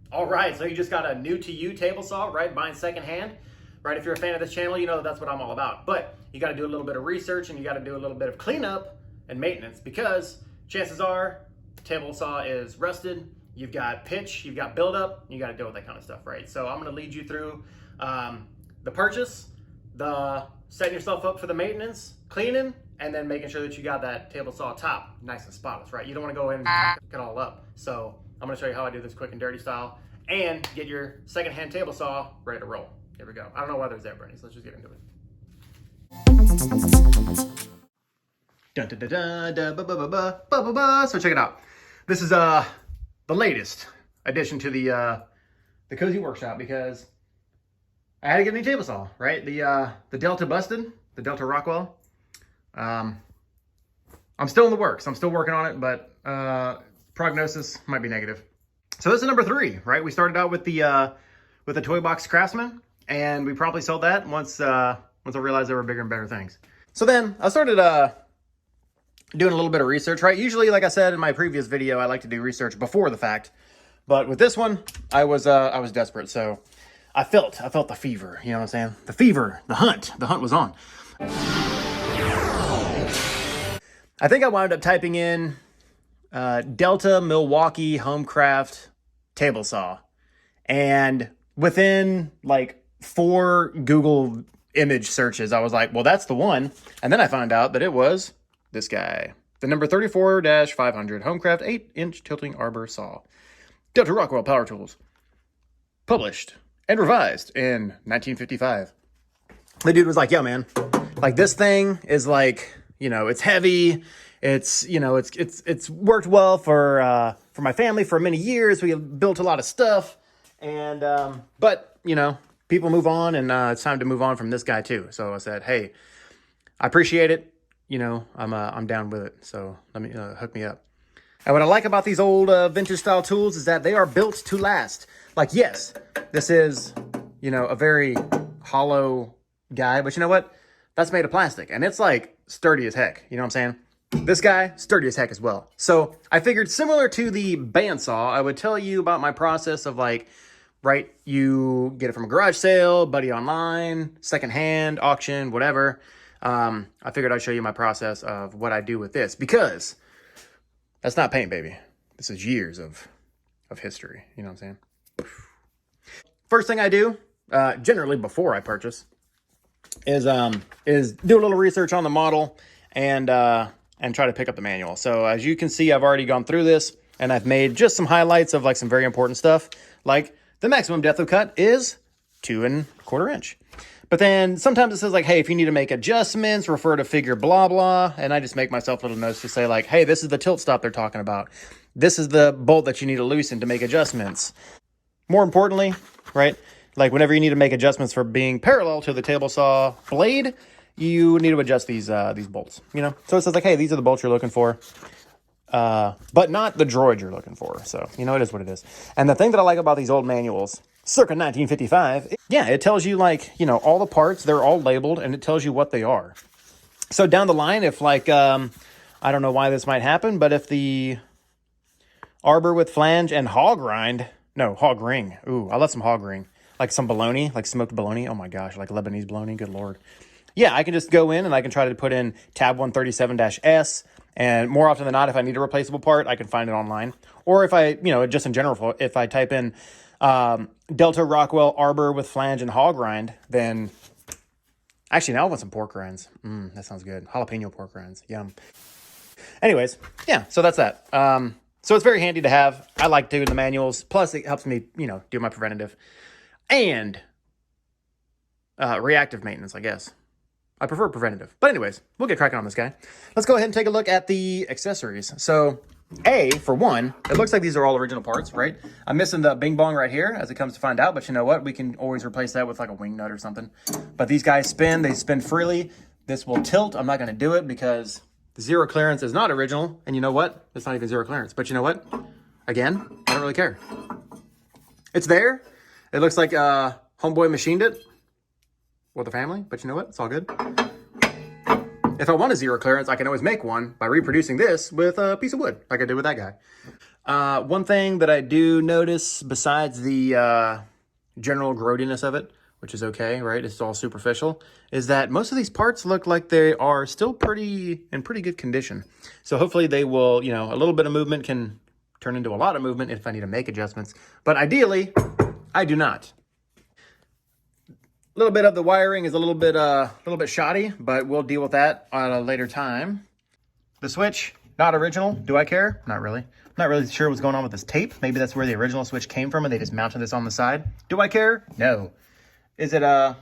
All right, so you just got a new to you table saw, right? Buying secondhand, right? If you're a fan of this channel, you know that's what I'm all about. But you got to do a little bit of research and you got to do a little bit of cleanup and maintenance because chances are the table saw is rusted. You've got pitch, you've got buildup, you got to deal with that kind of stuff, right? So I'm going to lead you through the purchase, the setting yourself up for the maintenance, cleaning, and then making sure that you got that table saw top nice and spotless, right? You don't want to go in and fuck it all up. So I'm gonna show you how I do this quick and dirty style and get your secondhand table saw ready to roll. Here we go. I don't know why there's there, Bernie, so let's just get into it. Dun, dun, dun, dun, dun, ba, ba, ba, ba, ba, ba, ba. So check it out. This is the latest addition to the Cozy Workshop because I had to get a new table saw, right? The Delta busted, the Delta Rockwell. I'm still in the works. I'm still working on it, but prognosis might be negative. So this is number 3, right? We started out with the Toy Box Craftsman, and we probably sold that once I realized there were bigger and better things. So then I started doing a little bit of research, right? Usually, like I said in my previous video, I like to do research before the fact, but with this one, I was desperate. So I felt the fever. You know what I'm saying? The fever, the hunt was on. I think I wound up typing in Delta Milwaukee Homecraft table saw, and within like 4 Google image searches, I was like, well, that's the one. And then I found out that it was this guy, the number 34-500 Homecraft 8-inch tilting arbor saw, Delta Rockwell Power Tools, published and revised in 1955. The dude was like, yo, man, like this thing is like, you know, it's heavy. It's, you know, it's worked well for my family for many years. We have built a lot of stuff, and but you know, people move on, and it's time to move on from this guy too. So I said, hey, I appreciate it. You know, I'm down with it. So let me hook me up. And what I like about these old vintage style tools is that they are built to last. Like, yes, this is, you know, a very hollow guy, but you know what? That's made of plastic, and it's like sturdy as heck. You know what I'm saying? This guy, sturdy as heck as well. So I figured, similar to the bandsaw, I would tell you about my process of like, right, you get it from a garage sale, buddy online, secondhand, auction, whatever. I figured I'd show you my process of what I do with this, because that's not paint, baby. This is years of history. You know what I'm saying? First thing I do, generally before I purchase, is do a little research on the model and try to pick up the manual. So as you can see, I've already gone through this, and I've made just some highlights of like some very important stuff, like the maximum depth of cut is 2 1/4 inch. But then sometimes it says like, hey, if you need to make adjustments, refer to figure blah, blah. And I just make myself little notes to say like, hey, this is the tilt stop they're talking about. This is the bolt that you need to loosen to make adjustments. More importantly, right, like whenever you need to make adjustments for being parallel to the table saw blade, you need to adjust these bolts, you know? So it says like, hey, these are the bolts you're looking for, but not the droid you're looking for. So, you know, it is what it is. And the thing that I like about these old manuals, circa 1955, yeah, it tells you like, you know, all the parts, they're all labeled, and it tells you what they are. So down the line, if like, I don't know why this might happen, but if the arbor with flange and hog ring. Ooh, I love some hog ring. Like some bologna, like smoked bologna. Oh my gosh, like Lebanese bologna, good Lord. Yeah, I can just go in and I can try to put in tab 137-S, and more often than not, if I need a replaceable part, I can find it online. Or if I, you know, just in general, if I type in Delta Rockwell arbor with flange and hog rind, then actually now I want some pork rinds. That sounds good. Jalapeno pork rinds, yum. Anyways, yeah, so that's that. So it's very handy to have. I like doing the manuals. Plus, it helps me, you know, do my preventative and reactive maintenance, I guess. I prefer preventative. But anyways, we'll get cracking on this guy. Let's go ahead and take a look at the accessories. So, for one, it looks like these are all original parts, right? I'm missing the bing bong right here, as it comes to find out. But you know what? We can always replace that with like a wing nut or something. But these guys spin. They spin freely. This will tilt. I'm not going to do it because the zero clearance is not original. And you know what? It's not even zero clearance. But you know what? Again, I don't really care. It's there. It looks like Homeboy machined it with the family, but you know what? It's all good. If I want a zero clearance, I can always make one by reproducing this with a piece of wood, like I did with that guy. One thing that I do notice besides the general growiness of it, which is okay, right? It's all superficial, is that most of these parts look like they are still in pretty good condition. So hopefully they will, you know, a little bit of movement can turn into a lot of movement if I need to make adjustments. But ideally, I do not. A little bit of the wiring is a little bit shoddy, but we'll deal with that at a later time. The switch, not original. Do I care? Not really. I'm not really sure what's going on with this tape. Maybe that's where the original switch came from and they just mounted this on the side. Do I care? No. Is it, I'm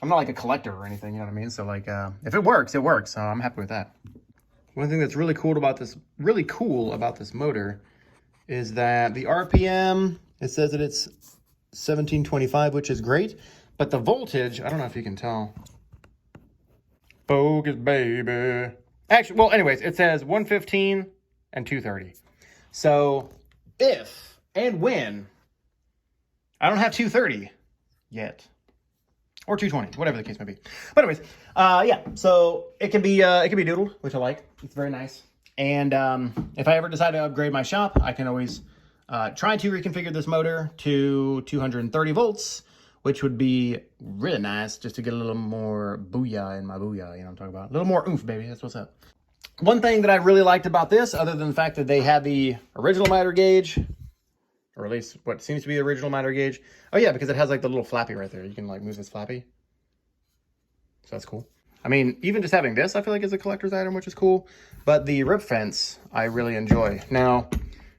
not like a collector or anything, you know what I mean? So like, if it works, it works. So I'm happy with that. One thing that's really cool about this motor is that the RPM, it says that it's 1725, which is great. But the voltage, I don't know if you can tell. Focus, baby. Actually, well, anyways, it says 115 and 230. So if and when I don't have 230 yet, or 220, whatever the case may be. But anyways, yeah, so it can be doodled, which I like. It's very nice. And if I ever decide to upgrade my shop, I can always try to reconfigure this motor to 230 volts, which would be really nice just to get a little more booyah in my booyah, you know what I'm talking about? A little more oomph, baby, that's what's up. One thing that I really liked about this, other than the fact that they had the original miter gauge, or at least what seems to be the original miter gauge. Oh yeah, because it has like the little flappy right there. You can like move this flappy. So that's cool. I mean, even just having this, I feel like is a collector's item, which is cool. But the rip fence, I really enjoy. Now,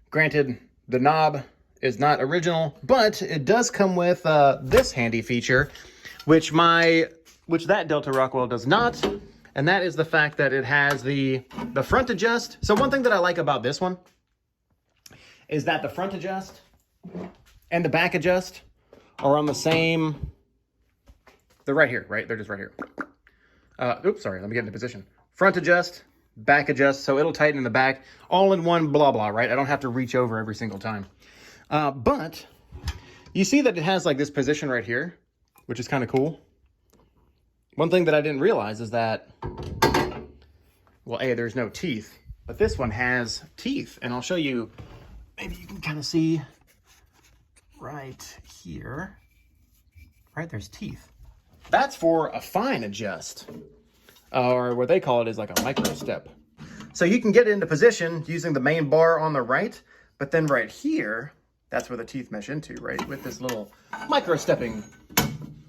granted, the knob is not original, but it does come with this handy feature, which that Delta Rockwell does not, and that is the fact that it has the front adjust. So one thing that I like about this one is that the front adjust and the back adjust are on the same. They're right here, right? They're just right here. Oops, sorry. Let me get into position. Front adjust, back adjust, so it'll tighten in the back, all in one blah blah, right? I don't have to reach over every single time. But you see that it has like this position right here, which is kind of cool. One thing that I didn't realize is that, well, A, there's no teeth, but this one has teeth. And I'll show you, maybe you can kind of see right here, right? There's teeth. That's for a fine adjust, or what they call it is like a micro step. So you can get into position using the main bar on the right, but then right here, that's where the teeth mesh into, right? With this little micro stepping.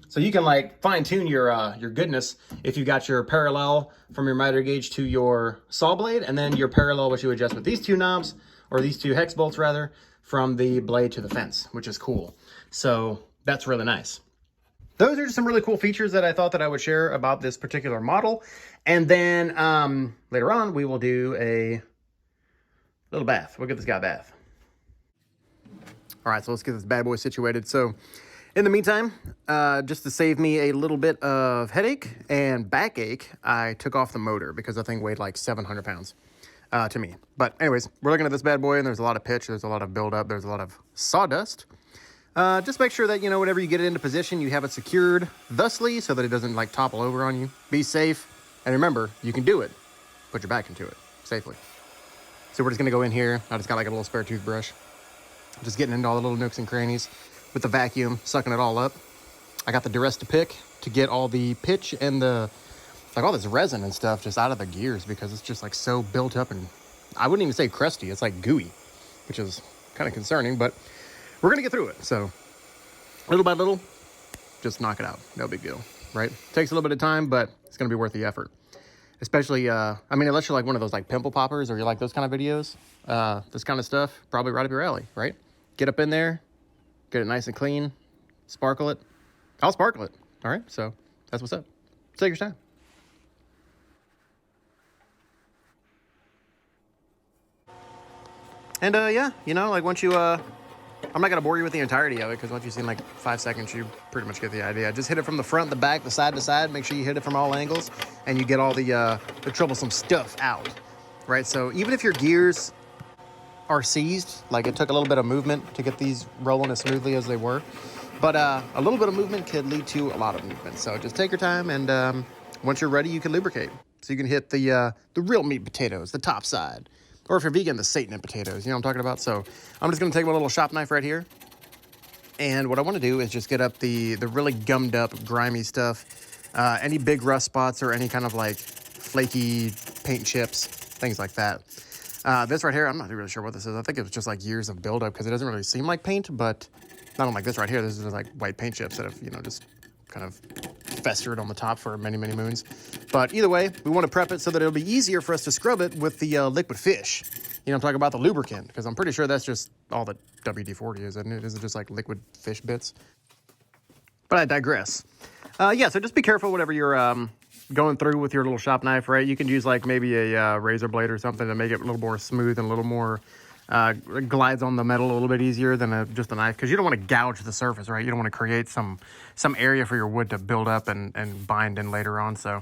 So you can like fine tune your goodness if you got your parallel from your miter gauge to your saw blade, and then your parallel, which you adjust with these two knobs, or these two hex bolts rather, from the blade to the fence, which is cool. So that's really nice. Those are just some really cool features that I thought that I would share about this particular model. And then later on, we will do a little bath. We'll give this guy a bath. All right, so let's get this bad boy situated. So in the meantime, just to save me a little bit of headache and backache, I took off the motor because the thing weighed like 700 pounds to me. But anyways, we're looking at this bad boy and there's a lot of pitch, there's a lot of buildup, there's a lot of sawdust. Just make sure that, you know, whenever you get it into position, you have it secured thusly so that it doesn't like topple over on you. Be safe. And remember, you can do it. Put your back into it safely. So we're just going to go in here. I just got like a little spare toothbrush. Just getting into all the little nooks and crannies with the vacuum, sucking it all up. I got the Duress to pick to get all the pitch and the, like all this resin and stuff just out of the gears because it's just like so built up and I wouldn't even say crusty. It's like gooey, which is kind of concerning, but we're going to get through it. So little by little, just knock it out. No big deal, right? Takes a little bit of time, but it's going to be worth the effort. Especially, I mean, unless you're like one of those like pimple poppers or you like those kind of videos, this kind of stuff, probably right up your alley, right? Get up in there, get it nice and clean, sparkle it. I'll sparkle it, all right? So that's what's up. Take your time. And yeah, you know, like once you, I'm not going to bore you with the entirety of it because once you've seen like 5 seconds, you pretty much get the idea. Just hit it from the front, the back, the side to side. Make sure you hit it from all angles and you get all the troublesome stuff out, right? So even if your gears are seized, like it took a little bit of movement to get these rolling as smoothly as they were, but a little bit of movement could lead to a lot of movement. So just take your time and once you're ready, you can lubricate. So you can hit the real meat potatoes, the top side, Or if you're vegan, the Satan in potatoes. You know what I'm talking about? So I'm just going to take my little shop knife right here. And what I want to do is just get up the really gummed up, grimy stuff. Any big rust spots or any kind of like flaky paint chips, things like that. This right here, I'm not really sure what this is. I think it was just like years of buildup because it doesn't really seem like paint, but not unlike this right here. This is just like white paint chips that have, you know, just kind of festered on the top for many, many moons. But either way, we want to prep it so that it'll be easier for us to scrub it with the liquid fish. You know, I'm talking about the lubricant, because I'm pretty sure that's just all that WD-40 is, isn't it? Isn't it just like liquid fish bits? But I digress. Yeah, so just be careful whatever you're going through with your little shop knife, right? You can use like maybe a razor blade or something to make it a little more smooth and a little more glides on the metal a little bit easier than just a knife, because you don't want to gouge the surface, right? You don't want to create some area for your wood to build up and bind in later on. So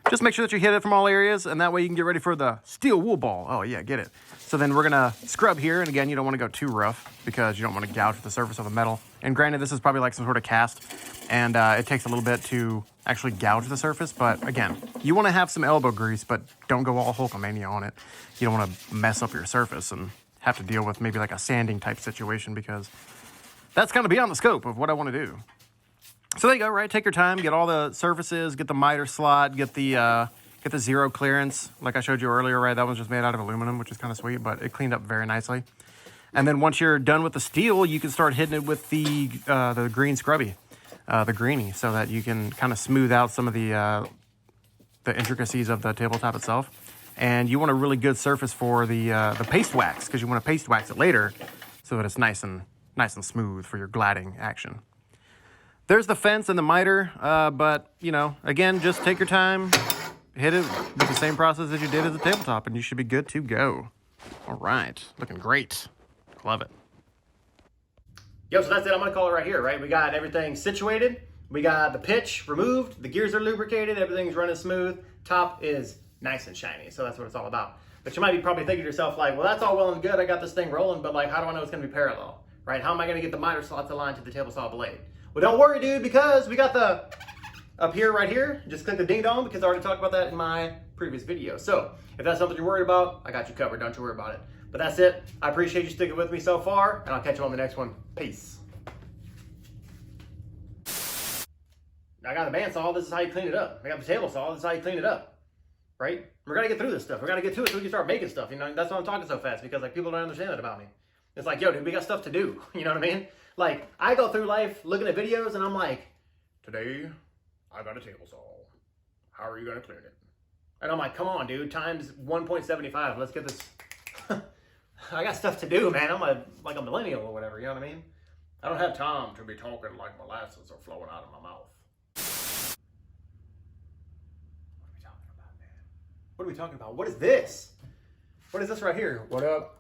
just make sure that you hit it from all areas, and that way you can get ready for the steel wool ball. Oh yeah, get it. So then we're gonna scrub here, and again, you don't want to go too rough because you don't want to gouge the surface of the metal. And granted, this is probably like some sort of cast, and it takes a little bit to actually gouge the surface. But again, you want to have some elbow grease, but don't go all Hulkamania on it. You don't want to mess up your surface and have to deal with maybe like a sanding type situation, because that's kind of beyond the scope of what I want to do. So there you go, right? Take your time, get all the surfaces, get the miter slot, get the zero clearance, like I showed you earlier, right? That one's just made out of aluminum, which is kind of sweet, but it cleaned up very nicely. And then once you're done with the steel, you can start hitting it with the green scrubby, the greenie, so that you can kind of smooth out some of the intricacies of the tabletop itself. And you want a really good surface for the paste wax, because you want to paste wax it later so that it's nice and smooth for your glading action. There's the fence and the miter, but, you know, again, just take your time, hit it with the same process as you did as the tabletop, and you should be good to go. All right, looking great. Love it. Yo, so that's it. I'm going to call it right here, right? We got everything situated. We got the pitch removed. The gears are lubricated. Everything's running smooth. Top is nice and shiny, so that's what it's all about. But you might be probably thinking to yourself, like, well, that's all well and good. I got this thing rolling, but, like, how do I know it's going to be parallel, right? How am I going to get the miter slots aligned to the table saw blade? Well, don't worry, dude, because we got the up here, right here. Just click the ding dong, because I already talked about that in my previous video. So if that's something you're worried about, I got you covered. Don't you worry about it. But that's it. I appreciate you sticking with me so far, and I'll catch you on the next one. Peace. I got the bandsaw. This is how you clean it up. I got the table saw. This is how you clean it up, right? We're gonna get through this stuff. We're gonna get to it so we can start making stuff. You know, that's why I'm talking so fast, because like people don't understand that about me. It's like, yo, dude, we got stuff to do. You know what I mean? Like, I go through life looking at videos and I'm like, today I got a table saw. How are you gonna clean it? And I'm like, come on, dude, times 1.75. Let's get this. I got stuff to do, man. I'm like a millennial or whatever. You know what I mean? I don't have time to be talking like molasses are flowing out of my mouth. What are we talking about, man? What are we talking about? What is this? What is this right here? What up?